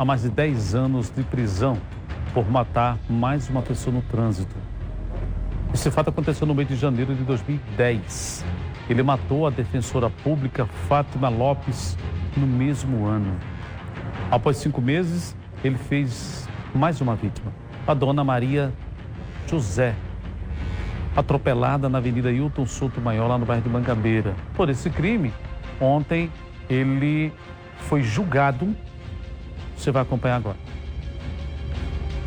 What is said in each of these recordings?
a mais de 10 anos de prisão por matar mais uma pessoa no trânsito. Esse fato aconteceu no mês de janeiro de 2010. Ele matou a defensora pública Fátima Lopes no mesmo ano. Após 5 meses, ele fez mais uma vítima, a dona Maria José, atropelada na Avenida Hilton Souto Maior, lá no bairro de Mangabeira. Por esse crime, ontem ele foi julgado. Você vai acompanhar agora.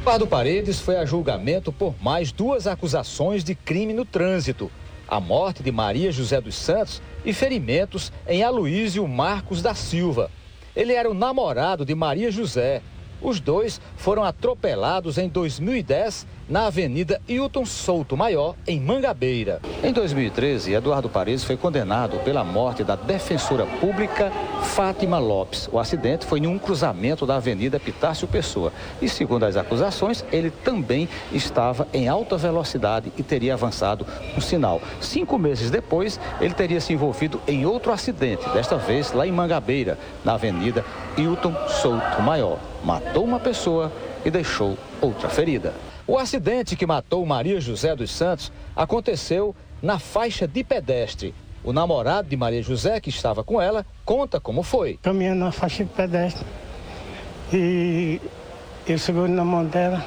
Eduardo Paredes foi a julgamento por mais 2 acusações de crime no trânsito: a morte de Maria José dos Santos e ferimentos em Aloísio Marcos da Silva. Ele era o namorado de Maria José. Os dois foram atropelados em 2010 na Avenida Hilton Souto Maior, em Mangabeira. Em 2013, Eduardo Paredes foi condenado pela morte da defensora pública Fátima Lopes. O acidente foi em um cruzamento da Avenida Epitácio Pessoa. E, segundo as acusações, ele também estava em alta velocidade e teria avançado um sinal. 5 meses depois, ele teria se envolvido em outro acidente, desta vez lá em Mangabeira, na Avenida Hilton Souto Maior. Matou uma pessoa e deixou outra ferida. O acidente que matou Maria José dos Santos aconteceu na faixa de pedestre. O namorado de Maria José, que estava com ela, conta como foi. Caminhando na faixa de pedestre e eu seguro na mão dela.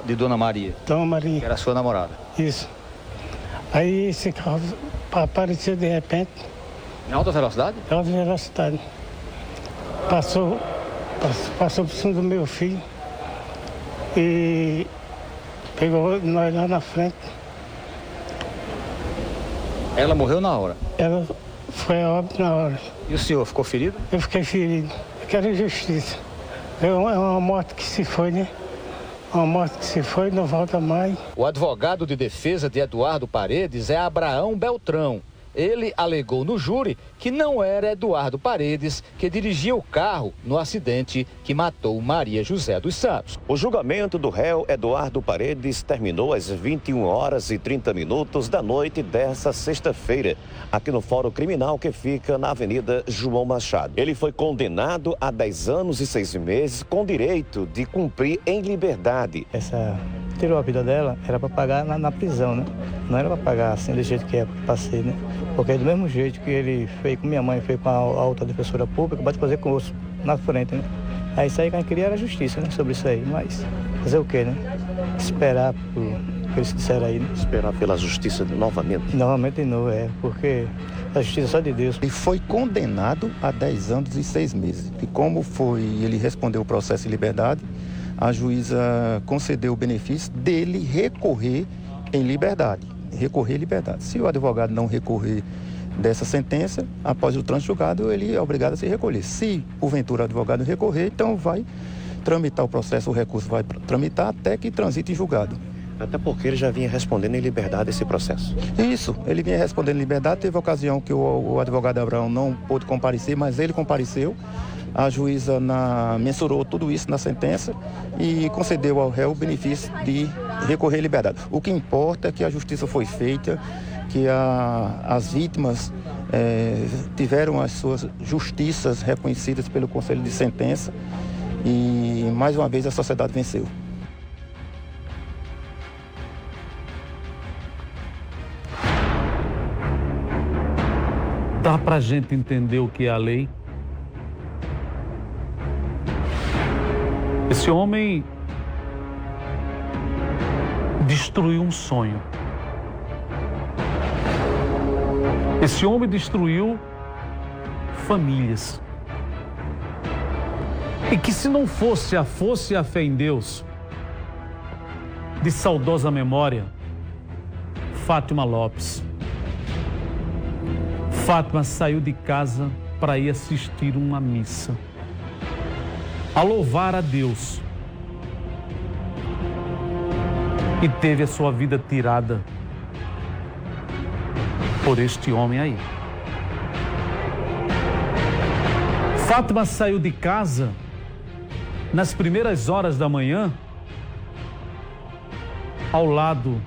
De Dona Maria? Dona Maria. Que era a sua namorada? Isso. Aí esse carro apareceu de repente. Em alta velocidade? Alta velocidade. Passou por cima do meu filho e pegou nós lá na frente. Ela morreu na hora? Ela foi a óbito na hora. E o senhor ficou ferido? Eu fiquei ferido. Eu quero justiça. É uma morte que se foi, né? Uma morte que se foi, não volta mais. O advogado de defesa de Eduardo Paredes é Abraão Beltrão. Ele alegou no júri que não era Eduardo Paredes que dirigia o carro no acidente que matou Maria José dos Santos. O julgamento do réu Eduardo Paredes terminou às 21h30 da noite desta sexta-feira, aqui no Fórum Criminal que fica na Avenida João Machado. Ele foi condenado a 10 anos e 6 meses com direito de cumprir em liberdade. Essa tirou a vida dela, era para pagar na prisão, né? Não era para pagar assim do jeito que é, porque passei, né? Porque do mesmo jeito que ele fez com minha mãe, fez com a outra defensora pública, pode fazer com o osso na frente, né? Aí isso aí quem queria era justiça, né? Sobre isso aí, mas fazer o quê, né? Esperar por que eles disseram aí, né? Esperar pela justiça novamente? Novamente de novo, porque a justiça é só de Deus. Ele foi condenado a 10 anos e 6 meses. E como ele respondeu o processo em liberdade, a juíza concedeu o benefício dele recorrer em liberdade. Recorrer em liberdade. Se o advogado não recorrer dessa sentença, após o trânsito julgado, ele é obrigado a se recolher. Se, porventura, o advogado recorrer, então vai tramitar o processo, o recurso vai tramitar até que transite em julgado. Até porque ele já vinha respondendo em liberdade esse processo. Isso, ele vinha respondendo em liberdade. Teve ocasião que o advogado Abraão não pôde comparecer, mas ele compareceu. A juíza mensurou tudo isso na sentença e concedeu ao réu o benefício de recorrer em liberdade. O que importa é que a justiça foi feita, que as vítimas tiveram as suas justiças reconhecidas pelo Conselho de Sentença e, mais uma vez, a sociedade venceu. Dá pra gente entender o que é a lei? Esse homem destruiu um sonho. Esse homem destruiu famílias. E que se não fosse a força e a fé em Deus, de saudosa memória, Fátima Lopes. Fátima saiu de casa para ir assistir uma missa, a louvar a Deus, e teve a sua vida tirada por este homem aí. Fátima saiu de casa nas primeiras horas da manhã, ao lado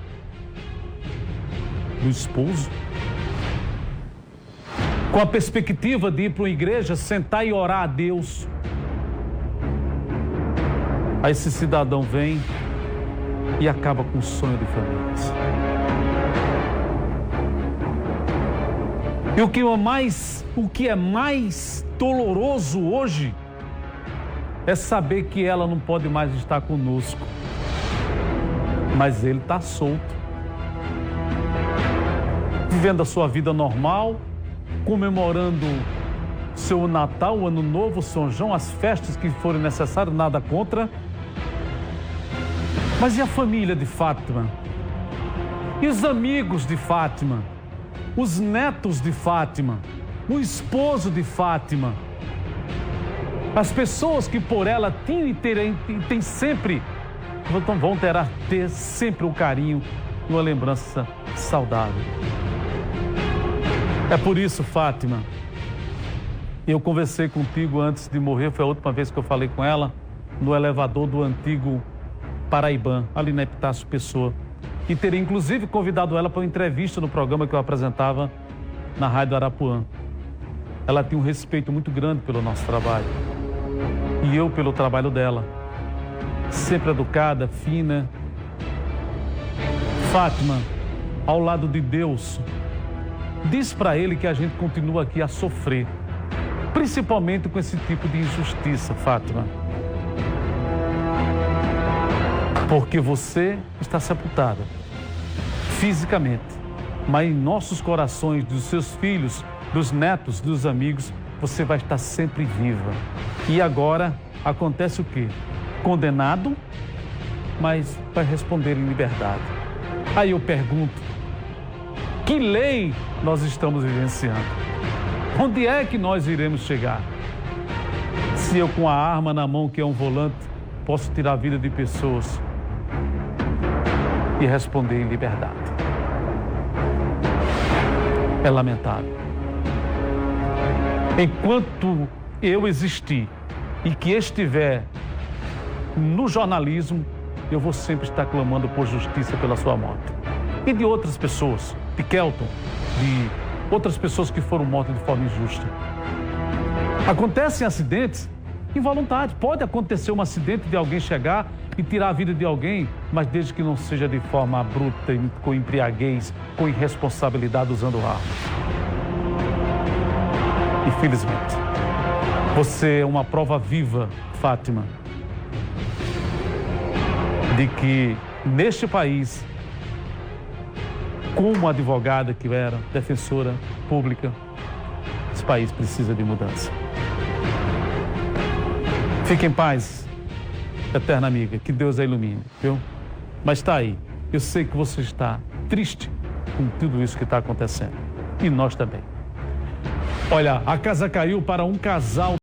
do esposo, com a perspectiva de ir para uma igreja, sentar e orar a Deus, Aí esse cidadão vem e acaba com o sonho de famílias. E o que é mais doloroso hoje é saber que ela não pode mais estar conosco. Mas ele está solto, vivendo a sua vida normal, comemorando seu Natal, o Ano Novo, São João, as festas que forem necessárias, nada contra. Mas e a família de Fátima? E os amigos de Fátima? Os netos de Fátima? O esposo de Fátima? As pessoas que por ela tinham e têm sempre, vão ter sempre um carinho e uma lembrança saudável. É por isso, Fátima, eu conversei contigo antes de morrer, foi a última vez que eu falei com ela, no elevador do antigo Paraibã, ali na Epitácio Pessoa. E teria inclusive convidado ela para uma entrevista no programa que eu apresentava na Rádio Arapuã. Ela tinha um respeito muito grande pelo nosso trabalho. E eu pelo trabalho dela. Sempre educada, fina. Fátima, ao lado de Deus, diz para ele que a gente continua aqui a sofrer. Principalmente com esse tipo de injustiça, Fátima. Porque você está sepultada, fisicamente, mas em nossos corações, dos seus filhos, dos netos, dos amigos, você vai estar sempre viva. E agora acontece o quê? Condenado, mas vai responder em liberdade. Aí eu pergunto, que lei nós estamos vivenciando? Onde é que nós iremos chegar? Se eu com a arma na mão, que é um volante, posso tirar a vida de pessoas e responder em liberdade. É lamentável. Enquanto eu existir e que estiver no jornalismo, eu vou sempre estar clamando por justiça pela sua morte. E de outras pessoas, de Kelton, de outras pessoas que foram mortas de forma injusta. Acontecem acidentes involuntários. Pode acontecer um acidente de alguém chegar e tirar a vida de alguém, mas desde que não seja de forma bruta, com embriaguez, com irresponsabilidade, usando arma. Infelizmente, você é uma prova viva, Fátima, de que neste país, como advogada que era, defensora pública, esse país precisa de mudança. Fique em paz, eterna amiga, que Deus a ilumine, viu? Mas está aí, eu sei que você está triste com tudo isso que está acontecendo. E nós também. Olha, a casa caiu para um casal